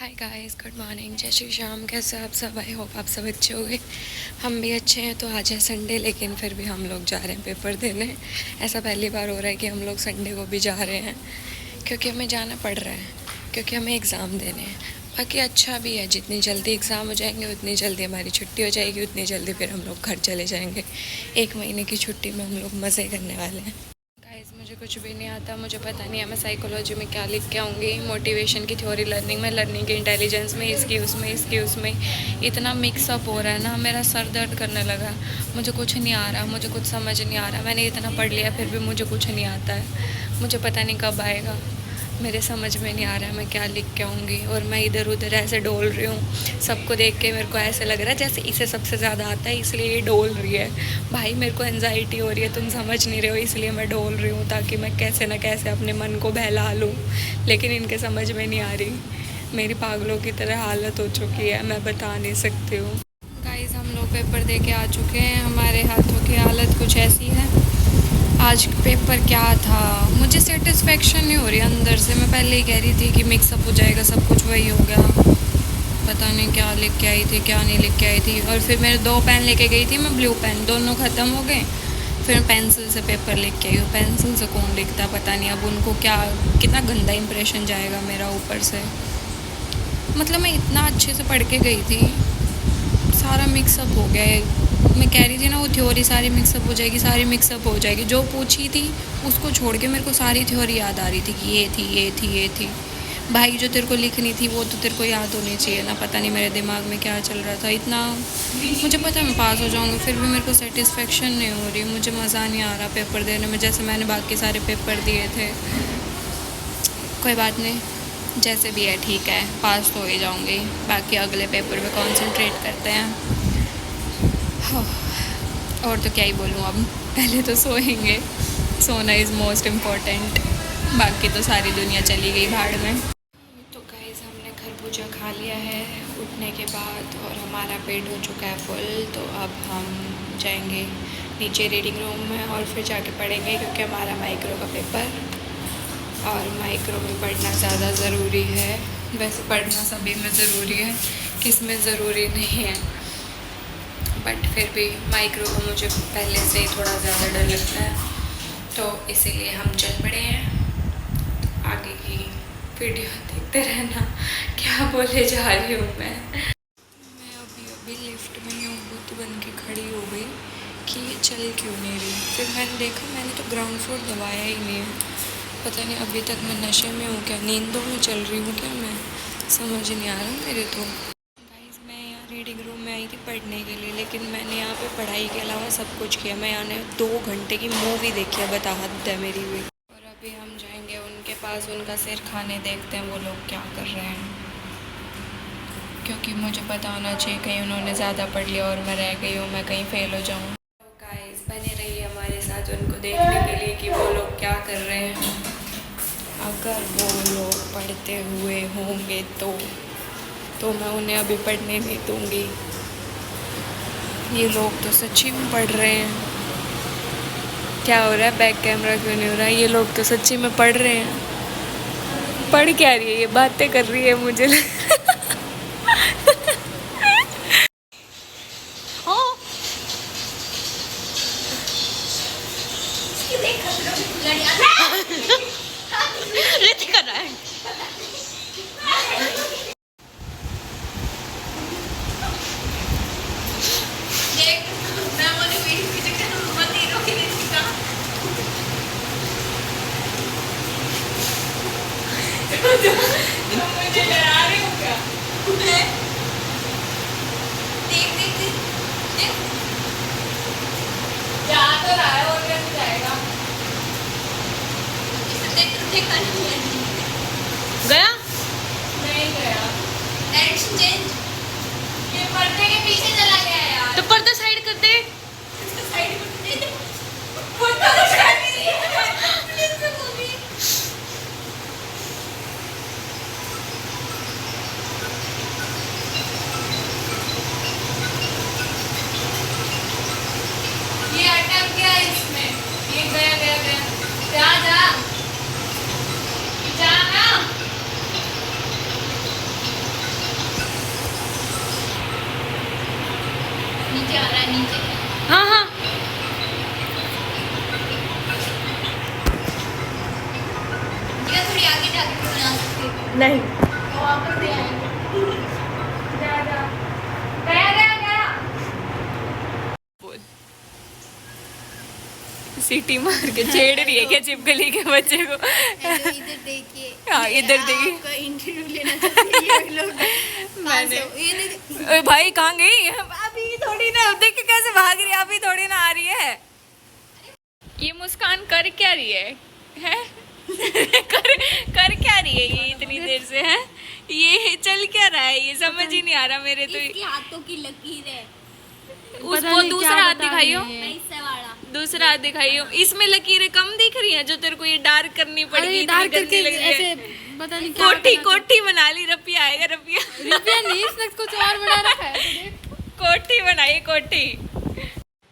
Hi guys, good morning, जय श्री श्याम। कैसे आप सब? आई होप आप सब अच्छे होंगे। हम भी अच्छे हैं। तो आज है संडे, लेकिन फिर भी हम लोग जा रहे हैं पेपर देने। ऐसा पहली बार हो रहा है कि हम लोग संडे को भी जा रहे हैं, क्योंकि हमें जाना पड़ रहा है, क्योंकि हमें एग्ज़ाम देने हैं। बाकी अच्छा भी है, जितनी जल्दी एग्ज़ाम हो जाएंगे उतनी जल्दी हमारी छुट्टी हो जाएगी, उतनी जल्दी फिर हम लोग घर चले जाएंगे। 1 महीने की छुट्टी में हम लोग मज़े करने वाले हैं। गाइस, मुझे कुछ भी नहीं आता, मुझे पता नहीं है मैं साइकोलॉजी में क्या लिख के आऊँगी, मोटिवेशन की थ्योरी लर्निंग में, लर्निंग की इंटेलिजेंस में, इसकी उसमें इतना मिक्सअप हो रहा है ना, मेरा सर दर्द करने लगा। मुझे कुछ नहीं आ रहा, मुझे कुछ समझ नहीं आ रहा। मैंने इतना पढ़ लिया फिर भी मुझे कुछ नहीं आता है। मुझे पता नहीं कब आएगा, मेरे समझ में नहीं आ रहा है मैं क्या लिख के आऊँगी। और मैं इधर उधर ऐसे डोल रही हूँ, सबको देख के मेरे को ऐसे लग रहा है जैसे इसे सबसे ज़्यादा आता है इसलिए ये डोल रही है। भाई, मेरे को एनजाइटी हो रही है, तुम समझ नहीं रहे हो, इसलिए मैं डोल रही हूँ ताकि मैं कैसे ना कैसे अपने मन को बहला लूँ। लेकिन इनके समझ में नहीं आ रही। मेरी पागलों की तरह हालत हो चुकी है, मैं बता नहीं सकती हूँ। गाइस, हम लोग पेपर दे के आ चुके हैं। हमारे हाथों की हालत कुछ ऐसी है। आज पेपर क्या था, मुझे सेटिस्फेक्शन नहीं हो रही अंदर से। मैं पहले ही कह रही थी कि मिक्सअप हो जाएगा, सब कुछ वही हो गया। पता नहीं क्या लिख के आई थी, क्या नहीं लिख के आई थी। और फिर मेरे 2 पेन लेके गई थी मैं, ब्लू पेन, दोनों ख़त्म हो गए। फिर पेंसिल से पेपर लिख के आई हूँ। पेंसिल से कौन लिखता पता नहीं, अब उनको क्या, कितना गंदा इंप्रेशन जाएगा मेरा ऊपर से। मतलब मैं इतना अच्छे से पढ़ के गई थी, सारा मिक्सअप हो गया है। मैं कह रही थी ना, वो थ्योरी सारी मिक्सअप हो जाएगी, सारी मिक्सअप हो जाएगी। जो पूछी थी उसको छोड़ के मेरे को सारी थ्योरी याद आ रही थी कि ये थी, ये थी, ये थी। भाई, जो तेरे को लिखनी थी वो तो तेरे को याद होनी चाहिए ना। पता नहीं मेरे दिमाग में क्या चल रहा था। इतना मुझे पता है मैं पास हो जाऊँगी, फिर भी मेरे को सेटिस्फेक्शन नहीं हो रही। मुझे मज़ा नहीं आ रहा पेपर देने में, जैसे मैंने बाकी सारे पेपर दिए थे। कोई बात नहीं, जैसे भी है ठीक है, पास तो हो ही जाऊँगी। बाकी अगले पेपर पे कंसंट्रेट करते हैं। और तो क्या ही बोलूँ अब, पहले तो सोएंगे। सोना इज़ मोस्ट इम्पॉर्टेंट, बाकी तो सारी दुनिया चली गई भाड़ में। तो गाइस, हमने खरबूजा खा लिया है उठने के बाद, और हमारा पेट हो चुका है फुल। तो अब हम जाएंगे नीचे रीडिंग रूम में और फिर जाके पढ़ेंगे, क्योंकि हमारा माइक्रो का पेपर, और माइक्रो में पढ़ना ज़्यादा ज़रूरी है। वैसे पढ़ना सभी में ज़रूरी है, किस में ज़रूरी नहीं है, बट फिर भी माइक्रो को मुझे पहले से ही थोड़ा ज़्यादा डर लगता है। तो इसीलिए हम चल पड़े हैं। आगे की वीडियो देखते रहना। क्या बोले जा रही हूँ मैं अभी लिफ्ट में यूँ बुत बन के खड़ी हो गई कि ये चल क्यों नहीं रही। फिर मैंने देखा, मैंने तो ग्राउंड फ्लोर दबाया ही नहीं है। पता नहीं अभी तक मैं नशे में हूँ क्या, नींदों में चल रही हूँ क्या, मैं समझ नहीं आ रहा मेरे तो। गाइस, मैं यहाँ रीडिंग रूम में आई थी पढ़ने के लिए, लेकिन मैंने यहाँ पे पढ़ाई के अलावा सब कुछ किया। मैं यहाँ ने 2 घंटे की मूवी देखी है, बता हद है मेरी भी। और अभी हम जाएंगे उनके पास, उनका सिर खाने, देखते हैं वो लोग क्या कर रहे हैं, क्योंकि मुझे पता होना चाहिए कहीं उन्होंने ज़्यादा पढ़ लिया और मैं रह गई हूँ, मैं कहीं फ़ेल हो जाऊँ। तो गाइस, बने रहिए हमारे साथ उनको देखने के लिए कि वो लोग क्या कर रहे हैं। अगर वो लोग पढ़ते हुए होंगे तो मैं उन्हें अभी पढ़ने नहीं दूँगी। ये लोग तो सच्ची में पढ़ रहे हैं। क्या हो रहा है, बैक कैमरा क्यों नहीं हो रहा है? ये लोग तो सच्ची में पढ़ रहे हैं। पढ़ क्या रही है, ये बातें कर रही है मुझे कर रहा है। मुझे डरा रहे हो क्या? देख देख देख देख, जा तो रहा है और कैसे जाएगा? इसे देख देख कर गया? नहीं गया। Direction change. ये पर्दे के पीछे चला गया यार। तो पर्दा साइड कर दे। साइड कर दे। पर्दा साइड कर दे। ये अटक गया इसमें, ये गया गया गया। जा जा जा ना। नीचे आ रहा है, नीचे। हाँ हाँ भैया थोड़ी आगे जाके तो आ सकते हो। नहीं तो वापस ले आएंगे। गया गया गया सीटी मार के छेड़ रही है क्या चिपकली के बच्चे को। हेलो, इधर देखिए। हाँ, इधर देखिए। आपका इंटरव्यू लेना चाहते हैं ये लोग। मैंने ये नहीं। ओए भाई कहाँ गई अभी थोड़ी ना देख के कैसे भाग रही है अभी थोड़ी ना आ रही है। ये मुस्कान कर क्या रही है कर क्या रही है ये इतनी देर से है। ये चल क्या रहा है ये समझ ही नहीं आ रहा मेरे तो। इसके हाथों की लकीर है। उसको दूसरा हाथ दिखाइयो पैसे वाला। दूसरा हाथ दिखाइयो। इसमें लकीरें कम दिख रही हैं जो तेरे को ये डार्क करनी पड़ेगी इतनी डार्क गंदी करके लग रही ऐसे है। पता नहीं क्या कोठी कोठी बना ली रपिया आएगा रपिया। रुपया नहीं, इसने कुछ और बना रखा है। कोठी बनाई कोठी।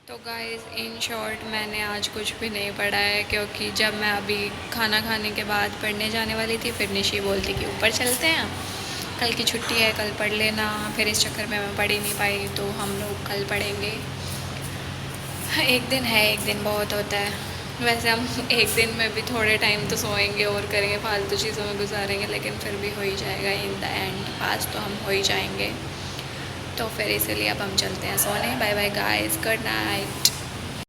तो गाइस इन शॉर्ट मैंने आज कुछ भी नहीं पढ़ा है क्योंकि जब मैं अभी खाना खाने के बाद पढ़ने जाने वाली थी फिर निशी बोलती कि ऊपर चलते हैं कल की छुट्टी है कल पढ़ लेना। फिर इस चक्कर में मैं पढ़ ही नहीं पाई तो हम लोग कल पढ़ेंगे। एक दिन है एक दिन बहुत होता है। वैसे हम एक दिन में भी थोड़े टाइम तो सोएंगे और करेंगे फालतू चीज़ों में गुजारेंगे लेकिन फिर भी हो ही जाएगा इन द एंड पास तो हम हो ही जाएंगे। तो फिर इसीलिए अब हम चलते हैं सोने। Bye bye guys good night.